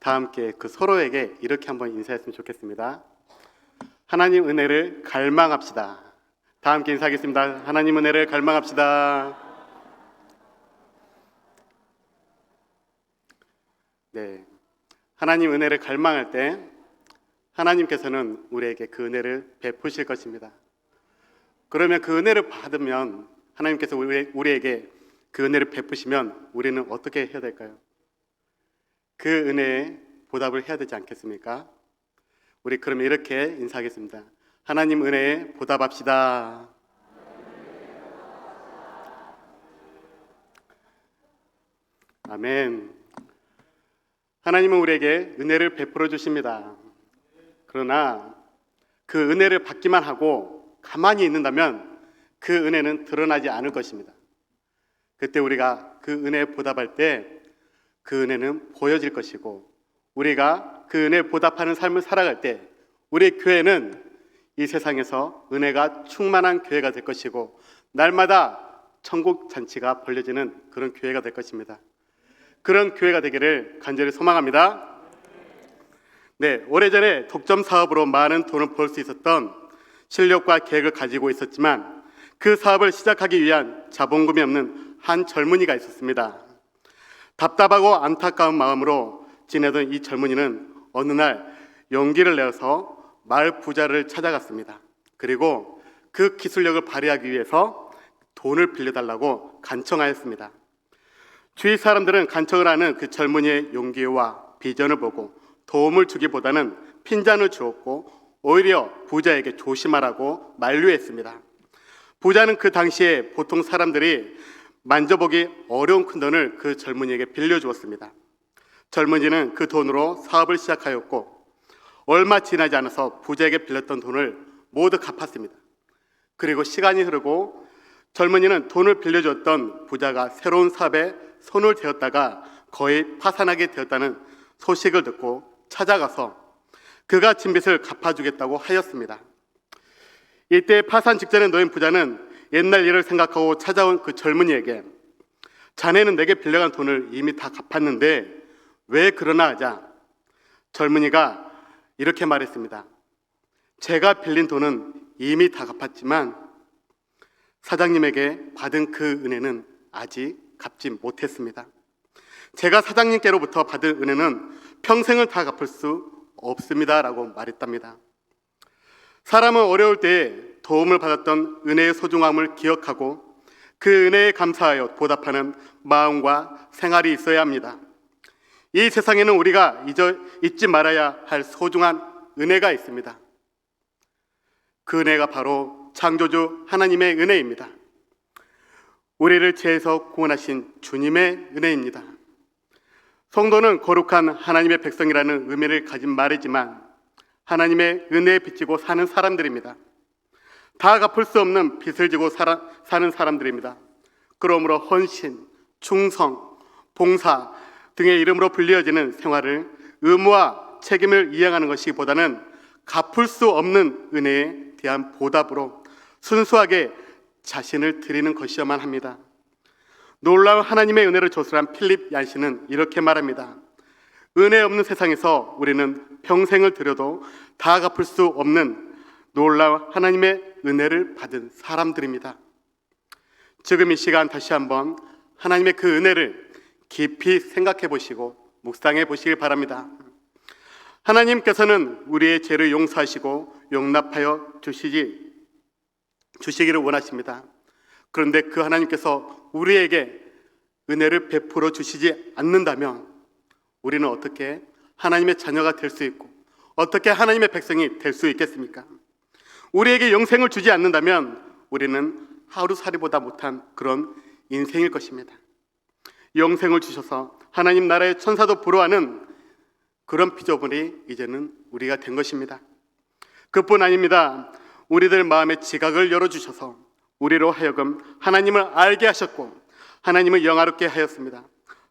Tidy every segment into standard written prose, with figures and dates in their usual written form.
다 함께 그 서로에게 이렇게 한번 인사했으면 좋겠습니다. 하나님 은혜를 갈망합시다. 다 함께 인사하겠습니다. 하나님 은혜를 갈망합시다. 네, 하나님 은혜를 갈망할 때 하나님께서는 우리에게 그 은혜를 베푸실 것입니다. 그러면 그 은혜를 받으면 하나님께서 우리에게 그 은혜를 베푸시면 우리는 어떻게 해야 될까요? 그 은혜에 보답을 해야 되지 않겠습니까? 우리 그러면 이렇게 인사하겠습니다. 하나님 은혜에 보답합시다. 아멘. 하나님은 우리에게 은혜를 베풀어 주십니다. 그러나 그 은혜를 받기만 하고 가만히 있는다면 그 은혜는 드러나지 않을 것입니다. 그때 우리가 그 은혜에 보답할 때 그 은혜는 보여질 것이고, 우리가 그 은혜에 보답하는 삶을 살아갈 때 우리 교회는 이 세상에서 은혜가 충만한 교회가 될 것이고, 날마다 천국 잔치가 벌려지는 그런 교회가 될 것입니다. 그런 교회가 되기를 간절히 소망합니다. 네, 오래전에 독점 사업으로 많은 돈을 벌 수 있었던 실력과 계획을 가지고 있었지만 그 사업을 시작하기 위한 자본금이 없는 한 젊은이가 있었습니다. 답답하고 안타까운 마음으로 지내던 이 젊은이는 어느 날 용기를 내어서 마을 부자를 찾아갔습니다. 그리고 그 기술력을 발휘하기 위해서 돈을 빌려달라고 간청하였습니다. 주위 사람들은 간청을 하는 그 젊은이의 용기와 비전을 보고 도움을 주기보다는 핀잔을 주었고, 오히려 부자에게 조심하라고 만류했습니다. 부자는 그 당시에 보통 사람들이 만져보기 어려운 큰 돈을 그 젊은이에게 빌려주었습니다. 젊은이는 그 돈으로 사업을 시작하였고, 얼마 지나지 않아서 부자에게 빌렸던 돈을 모두 갚았습니다. 그리고 시간이 흐르고 젊은이는 돈을 빌려줬던 부자가 새로운 사업에 손을 대었다가 거의 파산하게 되었다는 소식을 듣고 찾아가서 그가 진 빚을 갚아주겠다고 하였습니다. 이때 파산 직전에 놓인 부자는 옛날 일을 생각하고 찾아온 그 젊은이에게, 자네는 내게 빌려간 돈을 이미 다 갚았는데 왜 그러나 하자 젊은이가 이렇게 말했습니다. 제가 빌린 돈은 이미 다 갚았지만 사장님에게 받은 그 은혜는 아직 갚지 못했습니다. 제가 사장님께로부터 받은 은혜는 평생을 다 갚을 수 없습니다 라고 말했답니다. 사람은 어려울 때 도움을 받았던 은혜의 소중함을 기억하고 그 은혜에 감사하여 보답하는 마음과 생활이 있어야 합니다. 이 세상에는 우리가 잊지 말아야 할 소중한 은혜가 있습니다. 그 은혜가 바로 창조주 하나님의 은혜입니다. 우리를 죄에서 구원하신 주님의 은혜입니다. 성도는 거룩한 하나님의 백성이라는 의미를 가진 말이지만 하나님의 은혜에 비치고 사는 사람들입니다. 다 갚을 수 없는 빚을 지고 사는 사람들입니다. 그러므로 헌신, 충성, 봉사 등의 이름으로 불리어지는 생활을 의무와 책임을 이행하는 것이보다는 갚을 수 없는 은혜에 대한 보답으로 순수하게 자신을 드리는 것이어야만 합니다. 놀라운 하나님의 은혜를 조술한 필립 얀시는 이렇게 말합니다. 은혜 없는 세상에서 우리는 평생을 들여도 다 갚을 수 없는 놀라운 하나님의 은혜를 받은 사람들입니다. 지금 이 시간 다시 한번 하나님의 그 은혜를 깊이 생각해 보시고 묵상해 보시길 바랍니다. 하나님께서는 우리의 죄를 용서하시고 용납하여 주시기를 원하십니다. 그런데 그 하나님께서 우리에게 은혜를 베풀어 주시지 않는다면 우리는 어떻게 하나님의 자녀가 될 수 있고 어떻게 하나님의 백성이 될 수 있겠습니까? 우리에게 영생을 주지 않는다면 우리는 하루살이보다 못한 그런 인생일 것입니다. 영생을 주셔서 하나님 나라의 천사도 부러워하는 그런 피조물이 이제는 우리가 된 것입니다. 그뿐 아닙니다. 우리들 마음의 지각을 열어주셔서 우리로 하여금 하나님을 알게 하셨고 하나님을 영화롭게 하였습니다.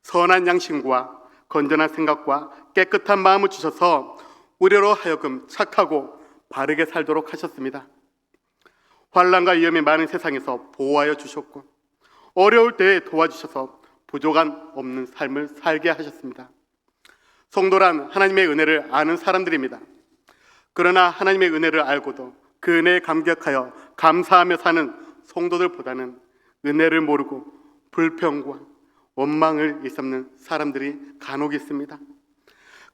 선한 양심과 건전한 생각과 깨끗한 마음을 주셔서 우리로 하여금 착하고 바르게 살도록 하셨습니다. 환난과 위험이 많은 세상에서 보호하여 주셨고 어려울 때에 도와주셔서 부족함 없는 삶을 살게 하셨습니다. 성도란 하나님의 은혜를 아는 사람들입니다. 그러나 하나님의 은혜를 알고도 그 은혜에 감격하여 감사하며 사는 성도들보다는 은혜를 모르고 불평과 원망을 일삼는 사람들이 간혹 있습니다.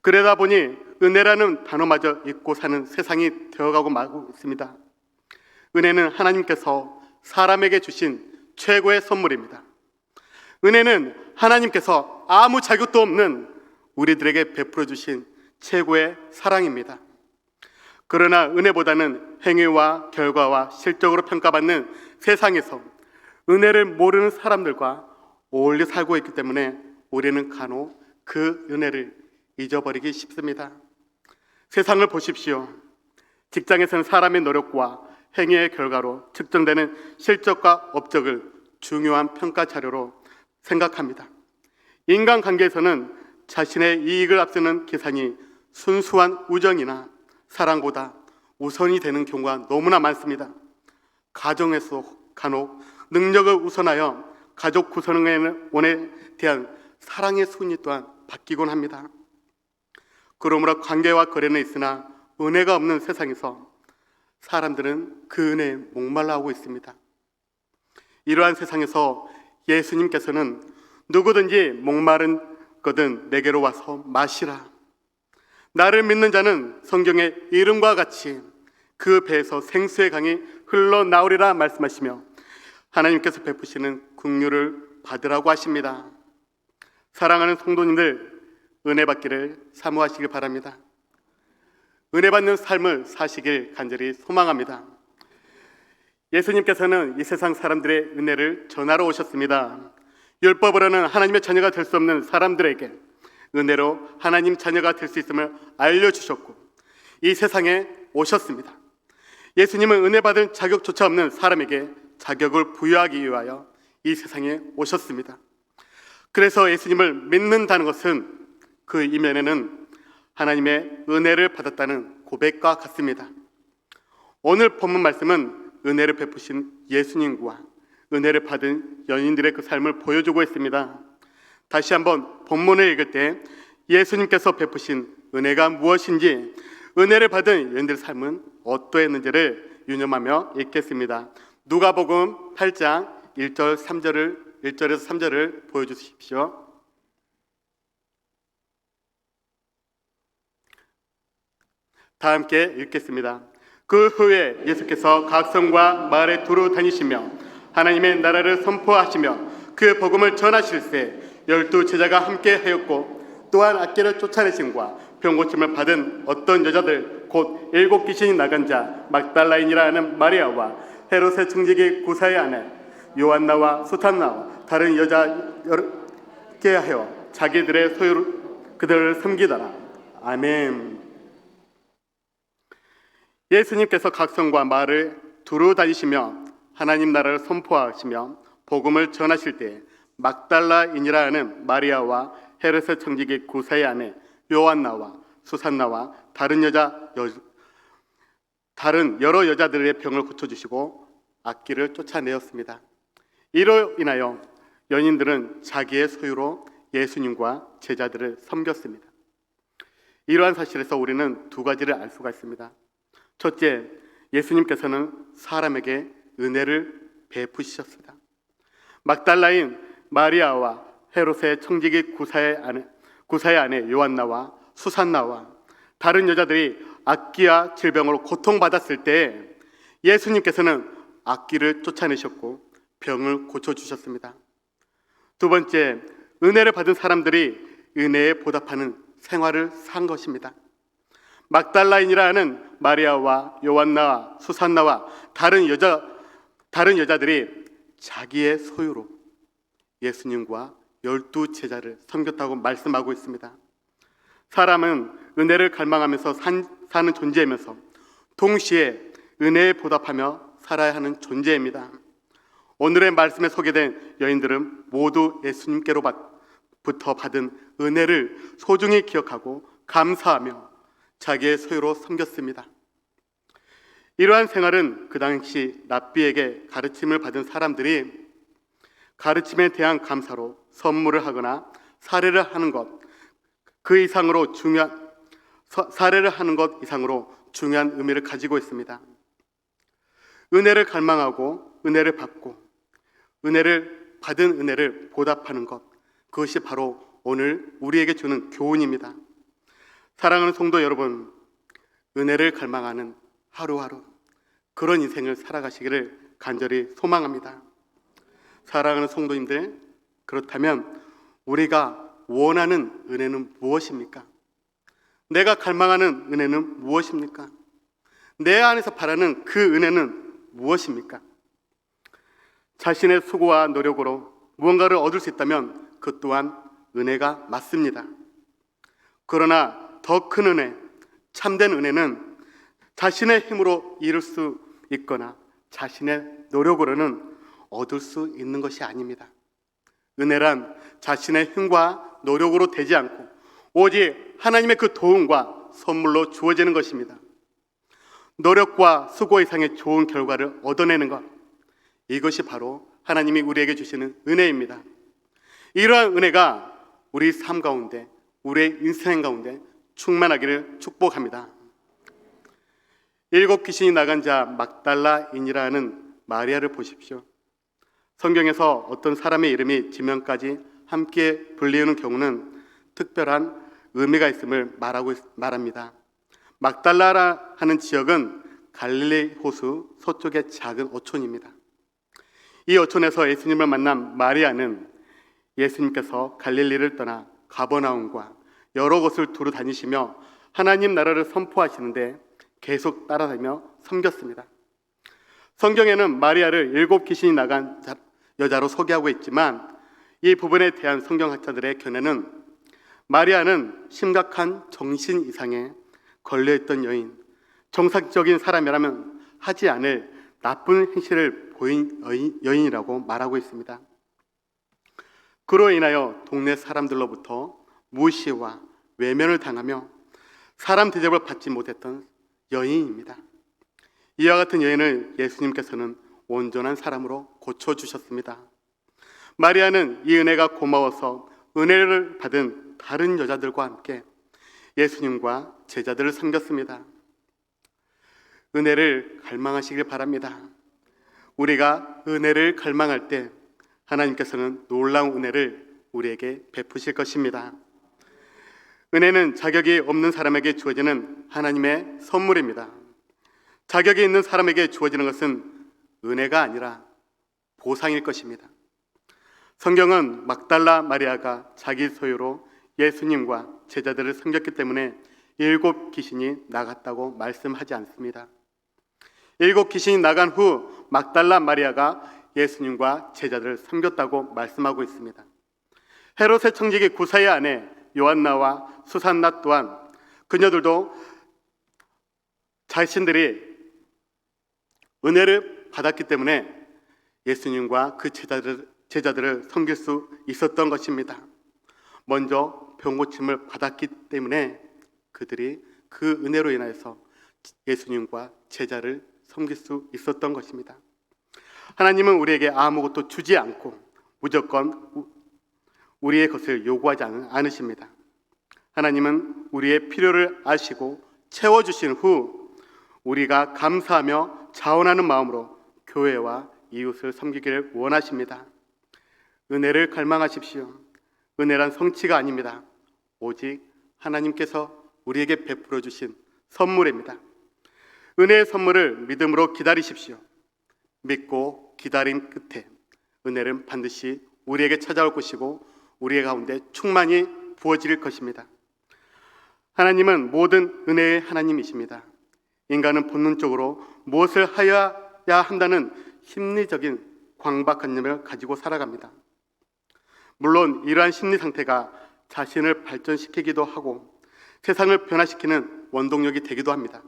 그러다 보니 은혜라는 단어마저 잊고 사는 세상이 되어가고 말고 있습니다. 은혜는 하나님께서 사람에게 주신 최고의 선물입니다. 은혜는 하나님께서 아무 자격도 없는 우리들에게 베풀어 주신 최고의 사랑입니다. 그러나 은혜보다는 행위와 결과와 실적으로 평가받는 세상에서 은혜를 모르는 사람들과 어울려 살고 있기 때문에 우리는 간혹 그 은혜를 잊어버리기 쉽습니다. 세상을 보십시오. 직장에서는 사람의 노력과 행위의 결과로 측정되는 실적과 업적을 중요한 평가 자료로 생각합니다. 인간관계에서는 자신의 이익을 앞세우는 계산이 순수한 우정이나 사랑보다 우선이 되는 경우가 너무나 많습니다. 가정에서 간혹 능력을 우선하여 가족 구성원에 대한 사랑의 순위 또한 바뀌곤 합니다. 그러므로 관계와 거래는 있으나 은혜가 없는 세상에서 사람들은 그 은혜에 목말라하고 있습니다. 이러한 세상에서 예수님께서는 누구든지 목마른 거든 내게로 와서 마시라. 나를 믿는 자는 성경의 이름과 같이 그 배에서 생수의 강이 흘러나오리라 말씀하시며 하나님께서 베푸시는 긍휼을 받으라고 하십니다. 사랑하는 성도님들, 은혜 받기를 사모하시길 바랍니다. 은혜 받는 삶을 사시길 간절히 소망합니다. 예수님께서는 이 세상 사람들의 은혜를 전하러 오셨습니다. 율법으로는 하나님의 자녀가 될 수 없는 사람들에게 은혜로 하나님 자녀가 될 수 있음을 알려주셨고 이 세상에 오셨습니다. 예수님은 은혜 받을 자격조차 없는 사람에게 자격을 부여하기 위하여 이 세상에 오셨습니다. 그래서 예수님을 믿는다는 것은 그 이면에는 하나님의 은혜를 받았다는 고백과 같습니다. 오늘 본문 말씀은 은혜를 베푸신 예수님과 은혜를 받은 연인들의 그 삶을 보여주고 있습니다. 다시 한번 본문을 읽을 때 예수님께서 베푸신 은혜가 무엇인지, 은혜를 받은 연인들의 삶은 어떠했는지를 유념하며 읽겠습니다. 누가복음 8장 1절에서 3절을 보여주십시오. 다 함께 읽겠습니다. 그 후에 예수께서 각 성과 마을에 두루 다니시며 하나님의 나라를 선포하시며 그 복음을 전하실세 12 제자가 함께 하였고 또한 악귀를 쫓아내심과 병고침을 받은 어떤 여자들 곧 7 귀신이 나간 자 막달라인이라 하는 마리아와 헤롯의 청지기 구사의 아내 요한나와 수탄나와 다른 여자 여러게 하여 자기들의 소유로 그들을 섬기더라. 아멘. 예수님께서 각 성과 마을을 두루 다니시며 하나님 나라를 선포하시며 복음을 전하실 때 막달라인이라 하는 마리아와 헤롯의 청지기 구사의 아내 요한나와 수산나와 다른 여러 여자들의 병을 고쳐주시고 악귀를 쫓아내었습니다. 이로 인하여 연인들은 자기의 소유로 예수님과 제자들을 섬겼습니다. 이러한 사실에서 우리는 두 가지를 알 수가 있습니다. 첫째, 예수님께서는 사람에게 은혜를 베푸셨습니다. 막달라인 마리아와 헤롯의 청지기 구사의 아내 요한나와 수산나와 다른 여자들이 악귀와 질병으로 고통받았을 때 예수님께서는 악귀를 쫓아내셨고 병을 고쳐주셨습니다. 두 번째, 은혜를 받은 사람들이 은혜에 보답하는 생활을 산 것입니다. 막달라인이라 하는 마리아와 요한나와 수산나와 다른 여자들이 자기의 소유로 예수님과 12 제자를 섬겼다고 말씀하고 있습니다. 사람은 은혜를 갈망하면서 사는 존재이면서 동시에 은혜에 보답하며 살아야 하는 존재입니다. 오늘의 말씀에 소개된 여인들은 모두 예수님께로부터 받은 은혜를 소중히 기억하고 감사하며 자기의 소유로 섬겼습니다. 이러한 생활은 그 당시 랍비에게 가르침을 받은 사람들이 가르침에 대한 감사로 선물을 하거나 사례를 하는 것, 그 이상으로 중요한 사례를 하는 것 이상으로 중요한 의미를 가지고 있습니다. 은혜를 갈망하고 은혜를 받고 은혜를 받은 은혜를 보답하는 것, 그것이 바로 오늘 우리에게 주는 교훈입니다. 사랑하는 성도 여러분, 은혜를 갈망하는 하루하루 그런 인생을 살아가시기를 간절히 소망합니다. 사랑하는 성도님들, 그렇다면 우리가 원하는 은혜는 무엇입니까? 내가 갈망하는 은혜는 무엇입니까? 내 안에서 바라는 그 은혜는 무엇입니까? 자신의 수고와 노력으로 무언가를 얻을 수 있다면 그 또한 은혜가 맞습니다. 그러나 더 큰 은혜, 참된 은혜는 자신의 힘으로 이룰 수 있거나 자신의 노력으로는 얻을 수 있는 것이 아닙니다. 은혜란 자신의 힘과 노력으로 되지 않고 오직 하나님의 그 도움과 선물로 주어지는 것입니다. 노력과 수고 이상의 좋은 결과를 얻어내는 것, 이것이 바로 하나님이 우리에게 주시는 은혜입니다. 이러한 은혜가 우리 삶 가운데, 우리의 인생 가운데 충만하기를 축복합니다. 7 귀신이 나간 자 막달라인이라는 마리아를 보십시오. 성경에서 어떤 사람의 이름이 지명까지 함께 불리우는 경우는 특별한 의미가 있음을 말합니다. 막달라라 하는 지역은 갈릴리 호수 서쪽의 작은 어촌입니다. 이 어촌에서 예수님을 만난 마리아는 예수님께서 갈릴리를 떠나 가버나움과 여러 곳을 두루 다니시며 하나님 나라를 선포하시는데 계속 따라다니며 섬겼습니다. 성경에는 마리아를 7 귀신이 나간 여자로 소개하고 있지만 이 부분에 대한 성경학자들의 견해는 마리아는 심각한 정신 이상에 걸려있던 여인, 정상적인 사람이라면 하지 않을 나쁜 행실을 보인 여인이라고 말하고 있습니다. 그로 인하여 동네 사람들로부터 무시와 외면을 당하며 사람 대접을 받지 못했던 여인입니다. 이와 같은 여인을 예수님께서는 온전한 사람으로 고쳐주셨습니다. 마리아는 이 은혜가 고마워서 은혜를 받은 다른 여자들과 함께 예수님과 제자들을 섬겼습니다. 은혜를 갈망하시길 바랍니다. 우리가 은혜를 갈망할 때 하나님께서는 놀라운 은혜를 우리에게 베푸실 것입니다. 은혜는 자격이 없는 사람에게 주어지는 하나님의 선물입니다. 자격이 있는 사람에게 주어지는 것은 은혜가 아니라 보상일 것입니다. 성경은 막달라 마리아가 자기 소유로 예수님과 제자들을 섬겼기 때문에 7 귀신이 나갔다고 말씀하지 않습니다. 7 귀신이 나간 후 막달라 마리아가 예수님과 제자들을 섬겼다고 말씀하고 있습니다. 헤롯의 청지기 구사의 아내 요한나와 수산나 또한 그녀들도 자신들이 은혜를 받았기 때문에 예수님과 그 제자들을 섬길 수 있었던 것입니다. 먼저 병고침을 받았기 때문에 그들이 그 은혜로 인하여서 예수님과 제자를 섬길 수 있었던 것입니다. 하나님은 우리에게 아무것도 주지 않고 무조건 우리의 것을 요구하지 않으십니다. 하나님은 우리의 필요를 아시고 채워주신 후 우리가 감사하며 자원하는 마음으로 교회와 이웃을 섬기기를 원하십니다. 은혜를 갈망하십시오. 은혜란 성취가 아닙니다. 오직 하나님께서 우리에게 베풀어 주신 선물입니다. 은혜의 선물을 믿음으로 기다리십시오. 믿고 기다림 끝에 은혜는 반드시 우리에게 찾아올 것이고 우리의 가운데 충만히 부어질 것입니다. 하나님은 모든 은혜의 하나님이십니다. 인간은 본능적으로 무엇을 하여야 한다는 심리적인 강박관념을 가지고 살아갑니다. 물론 이러한 심리 상태가 자신을 발전시키기도 하고 세상을 변화시키는 원동력이 되기도 합니다.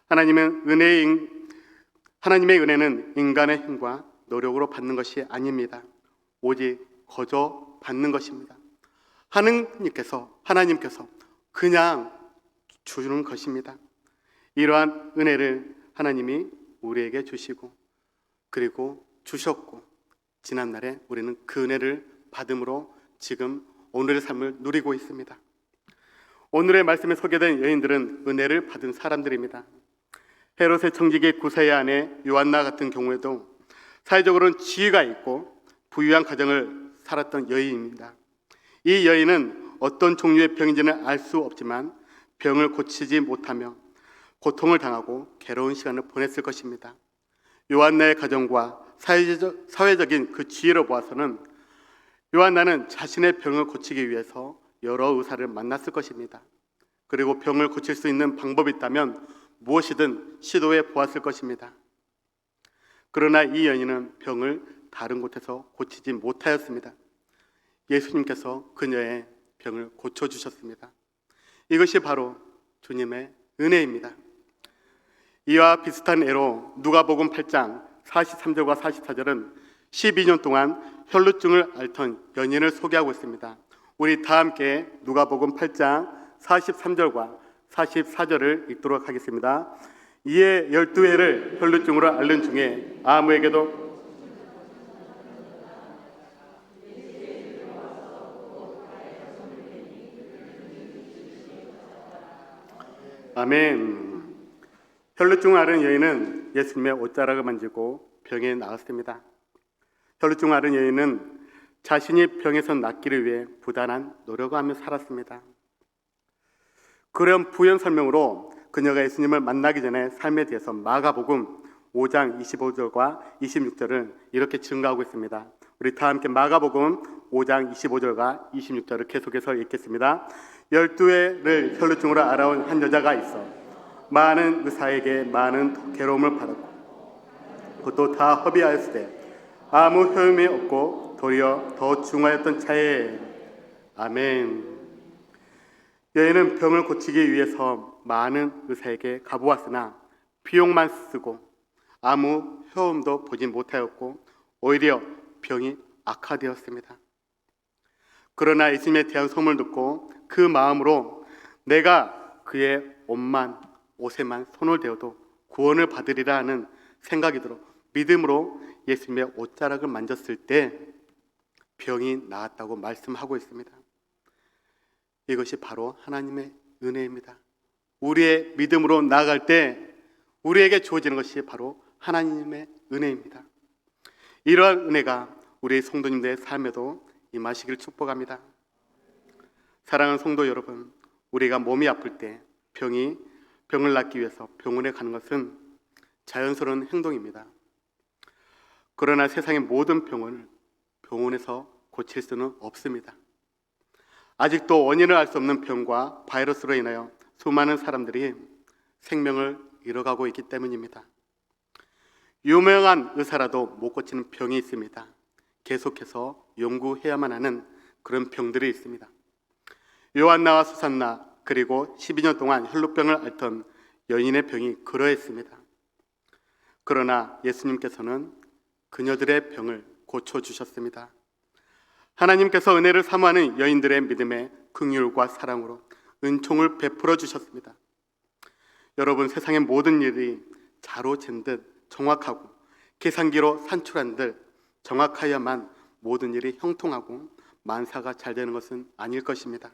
하나님의 은혜는 인간의 힘과 노력으로 받는 것이 아닙니다. 오직 거저 받는 것입니다. 하나님께서 그냥 주는 것입니다. 이러한 은혜를 하나님이 우리에게 주시고 그리고 주셨고 지난날에 우리는 그 은혜를 받음으로 지금 오늘의 삶을 누리고 있습니다. 오늘의 말씀에 소개된 여인들은 은혜를 받은 사람들입니다. 헤롯의 청지기 구세의 아내 요한나 같은 경우에도 사회적으로는 지위가 있고 부유한 가정을 살았던 여인입니다. 이 여인은 어떤 종류의 병인지는 알 수 없지만 병을 고치지 못하며 고통을 당하고 괴로운 시간을 보냈을 것입니다. 요한나의 가정과 사회적인 그 지위로 보아서는 요한나는 자신의 병을 고치기 위해서 여러 의사를 만났을 것입니다. 그리고 병을 고칠 수 있는 방법이 있다면 무엇이든 시도해 보았을 것입니다. 그러나 이 여인은 병을 다른 곳에서 고치지 못하였습니다. 예수님께서 그녀의 병을 고쳐주셨습니다. 이것이 바로 주님의 은혜입니다. 이와 비슷한 예로 누가복음 8장 43절과 44절은 12년 동안 혈루증을 앓던 연인을 소개하고 있습니다. 우리 다 함께 누가복음 8장 43절과 44절을 읽도록 하겠습니다. 이에 12회를 혈루증으로 앓는 중에 아무에게도 아멘. 혈루증을 앓은 여인은 예수님의 옷자락을 만지고 병에 나았습니다. 혈루증을 앓은 여인은 자신이 병에서 낫기를 위해 부단한 노력을 하며 살았습니다. 그런 부연 설명으로 그녀가 예수님을 만나기 전에 삶에 대해서 마가복음 5장 25절과 26절을 이렇게 증가하고 있습니다. 우리 다 함께 마가복음 5장 25절과 26절을 계속해서 읽겠습니다. 12회를 혈루증으로 앓아온 한 여자가 있어 많은 의사에게 많은 괴로움을 받았고 그것도 다 허비하였을 때 아무 효험이 없고 도리어 더 중하였던 차에 아멘. 여인은 병을 고치기 위해서 많은 의사에게 가보았으나 비용만 쓰고 아무 효험도 보지 못하였고 오히려 병이 악화되었습니다. 그러나 예수님에 대한 소문을 듣고 그 마음으로 내가 그의 옷에만 손을 대어도 구원을 받으리라 하는 생각이 들어 믿음으로 예수님의 옷자락을 만졌을 때 병이 나았다고 말씀하고 있습니다. 이것이 바로 하나님의 은혜입니다. 우리의 믿음으로 나아갈 때 우리에게 주어지는 것이 바로 하나님의 은혜입니다. 이러한 은혜가 우리 성도님들의 삶에도 임하시기를 축복합니다. 사랑하는 성도 여러분, 우리가 몸이 아플 때 병을 낫기 위해서 병원에 가는 것은 자연스러운 행동입니다. 그러나 세상의 모든 병을 병원에서 고칠 수는 없습니다. 아직도 원인을 알 수 없는 병과 바이러스로 인하여 수많은 사람들이 생명을 잃어가고 있기 때문입니다. 유명한 의사라도 못 고치는 병이 있습니다. 계속해서 연구해야만 하는 그런 병들이 있습니다. 요한나와 수산나 그리고 12년 동안 혈루병을 앓던 여인의 병이 그러했습니다. 그러나 예수님께서는 그녀들의 병을 고쳐주셨습니다. 하나님께서 은혜를 사모하는 여인들의 믿음의 긍휼과 사랑으로 은총을 베풀어 주셨습니다. 여러분, 세상의 모든 일이 자로 잰 듯 정확하고 계산기로 산출한 듯 정확하여야만 모든 일이 형통하고 만사가 잘 되는 것은 아닐 것입니다.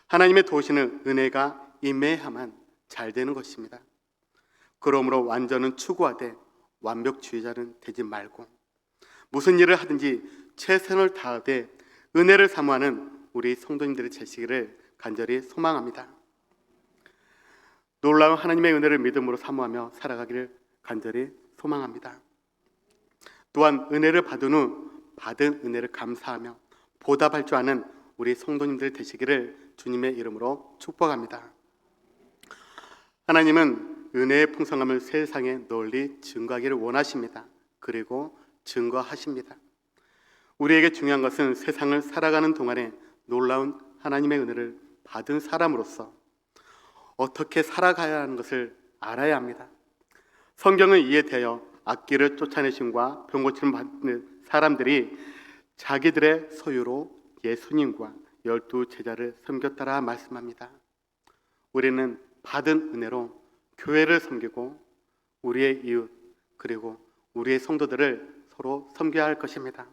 하나님의 도우시는 은혜가 임해야만 잘 되는 것입니다. 그러므로 완전은 추구하되 완벽주의자는 되지 말고 무슨 일을 하든지 최선을 다하되 은혜를 사모하는 우리 성도님들의 되시기를 간절히 소망합니다. 놀라운 하나님의 은혜를 믿음으로 사모하며 살아가기를 간절히 소망합니다. 또한 은혜를 받은 후 받은 은혜를 감사하며 보답할 줄 아는 우리 성도님들 되시기를 주님의 이름으로 축복합니다. 하나님은 은혜의 풍성함을 세상에 널리 증거하기를 원하십니다. 그리고 증거하십니다. 우리에게 중요한 것은 세상을 살아가는 동안에 놀라운 하나님의 은혜를 받은 사람으로서 어떻게 살아가야 하는 것을 알아야 합니다. 성경은 이에 대하여 악기를 쫓아내심과 병 고침을 받는 사람들이 자기들의 소유로 예수님과 12 제자를 섬겼다라 말씀합니다. 우리는 받은 은혜로 교회를 섬기고 우리의 이웃 그리고 우리의 성도들을 서로 섬겨야 할 것입니다.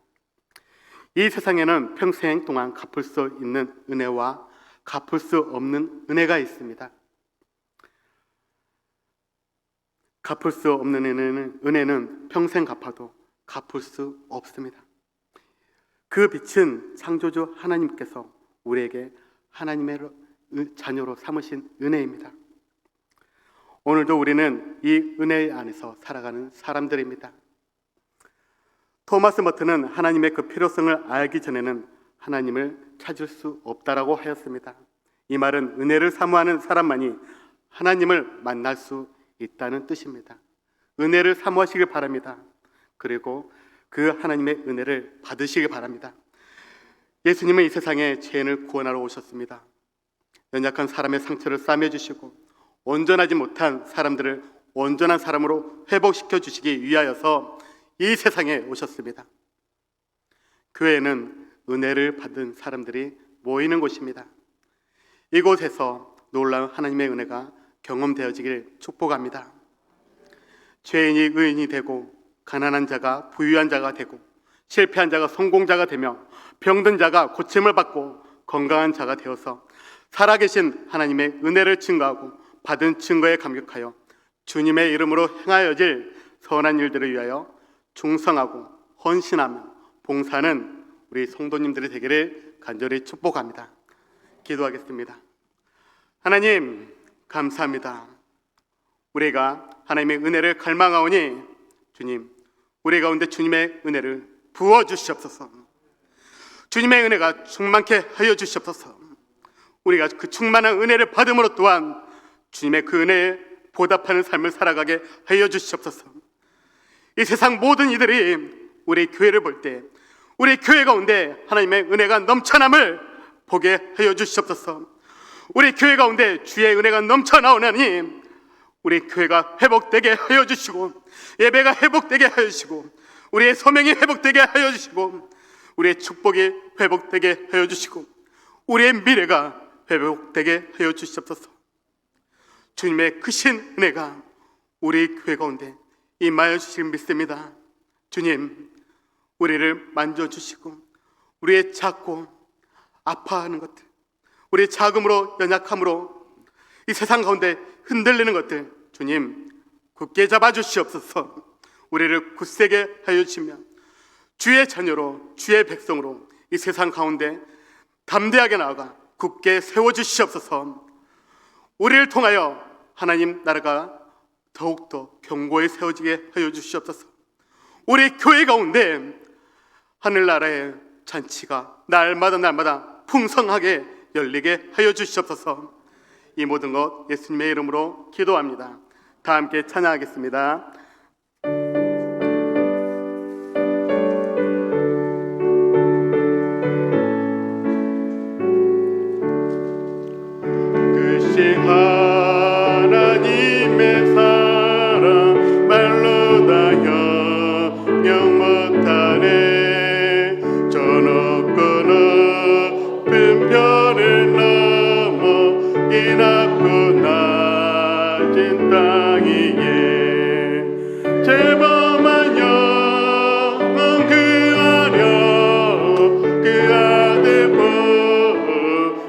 이 세상에는 평생 동안 갚을 수 있는 은혜와 갚을 수 없는 은혜가 있습니다. 갚을 수 없는 은혜는 평생 갚아도 갚을 수 없습니다. 그 빛은 창조주 하나님께서 우리에게 하나님의 자녀로 삼으신 은혜입니다. 오늘도 우리는 이 은혜 안에서 살아가는 사람들입니다. 토마스 머튼은 하나님의 그 필요성을 알기 전에는 하나님을 찾을 수 없다라고 하였습니다. 이 말은 은혜를 사모하는 사람만이 하나님을 만날 수 있다는 뜻입니다. 은혜를 사모하시길 바랍니다. 그리고 그 하나님의 은혜를 받으시길 바랍니다. 예수님은 이 세상에 죄인을 구원하러 오셨습니다. 연약한 사람의 상처를 싸매주시고 온전하지 못한 사람들을 온전한 사람으로 회복시켜 주시기 위하여서 이 세상에 오셨습니다. 교회는 은혜를 받은 사람들이 모이는 곳입니다. 이곳에서 놀라운 하나님의 은혜가 경험되어지길 축복합니다. 죄인이 의인이 되고 가난한 자가 부유한 자가 되고 실패한 자가 성공자가 되며 병든 자가 고침을 받고 건강한 자가 되어서 살아계신 하나님의 은혜를 증거하고 받은 증거에 감격하여 주님의 이름으로 행하여질 선한 일들을 위하여 충성하고 헌신하며 봉사하는 우리 성도님들이 되기를 간절히 축복합니다. 기도하겠습니다. 하나님 감사합니다. 우리가 하나님의 은혜를 갈망하오니 주님, 우리 가운데 주님의 은혜를 부어주시옵소서. 주님의 은혜가 충만케 하여 주시옵소서. 우리가 그 충만한 은혜를 받음으로 또한 주님의 그 은혜에 보답하는 삶을 살아가게 하여 주시옵소서. 이 세상 모든 이들이 우리 교회를 볼 때 우리 교회 가운데 하나님의 은혜가 넘쳐남을 보게 하여 주시옵소서. 우리 교회 가운데 주의 은혜가 넘쳐나오나니 우리 교회가 회복되게 하여 주시고 예배가 회복되게 하여 주시고 우리의 소명이 회복되게 하여 주시고 우리의 축복이 회복되게 하여 주시고 우리의 미래가 회복되게 하여 주시옵소서. 주님의 크신 은혜가 우리 교회 가운데 임하여 주시길 믿습니다. 주님, 우리를 만져주시고 우리의 작고 아파하는 것들, 우리의 작음으로 연약함으로 이 세상 가운데 흔들리는 것들 주님 굳게 잡아주시옵소서. 우리를 굳세게 하여 주시며 주의 자녀로 주의 백성으로 이 세상 가운데 담대하게 나아가 굳게 세워주시옵소서. 우리를 통하여 하나님 나라가 더욱더 견고히 세워지게 하여 주시옵소서. 우리 교회 가운데 하늘나라의 잔치가 날마다 풍성하게 열리게 하여 주시옵소서. 이 모든 것 예수님의 이름으로 기도합니다. 다 함께 찬양하겠습니다. 끝이 하나님의 사랑 말로 다 형용 못하네. 저 높고 높은 별을 넘어 이 낮고 낮은 땅 위에 재범한 영혼 구하려 그 아들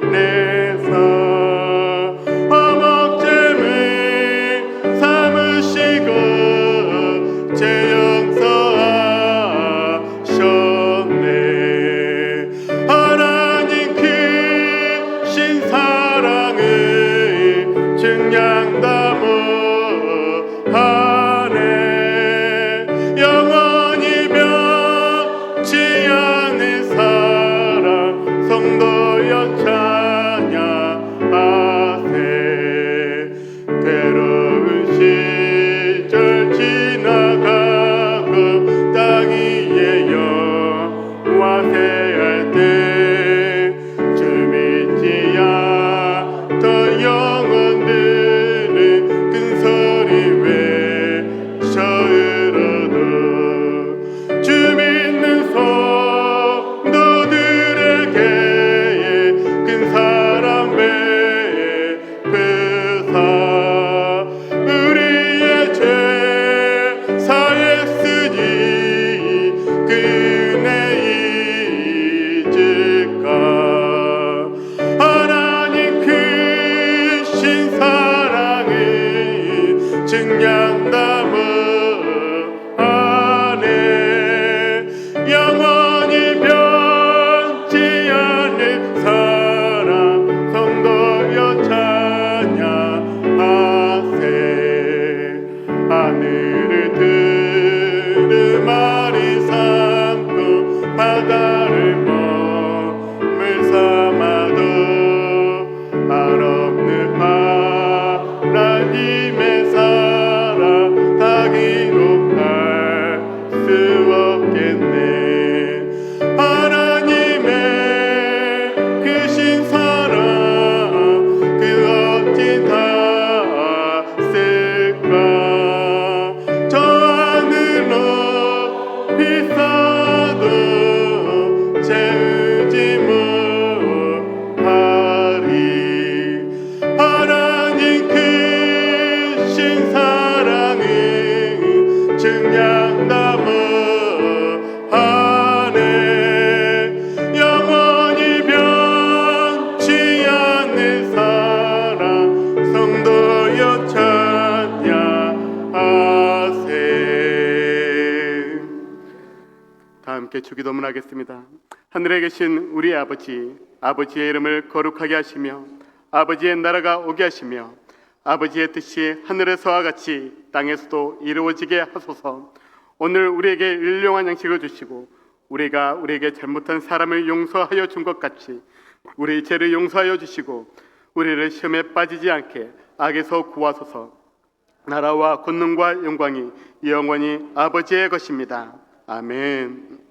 보내서 화목제물 삼으시고 제 용서하셨네. 하나님 크신 사랑을 증량 담아 하네. 함께 주기도문하겠습니다. 하늘에 계신 우리 아버지, 아버지의 이름을 거룩하게 하시며 아버지의 나라가 오게 하시며 아버지의 뜻이 하늘에서와 같이 땅에서도 이루어지게 하소서. 오늘 우리에게 일용할 양식을 주시고 우리가 우리에게 잘못한 사람을 용서하여 준 것 같이 우리 죄를 용서하여 주시고 우리를 시험에 빠지지 않게 악에서 구하소서. 나라와 권능과 영광이 영원히 아버지의 것입니다. 아멘.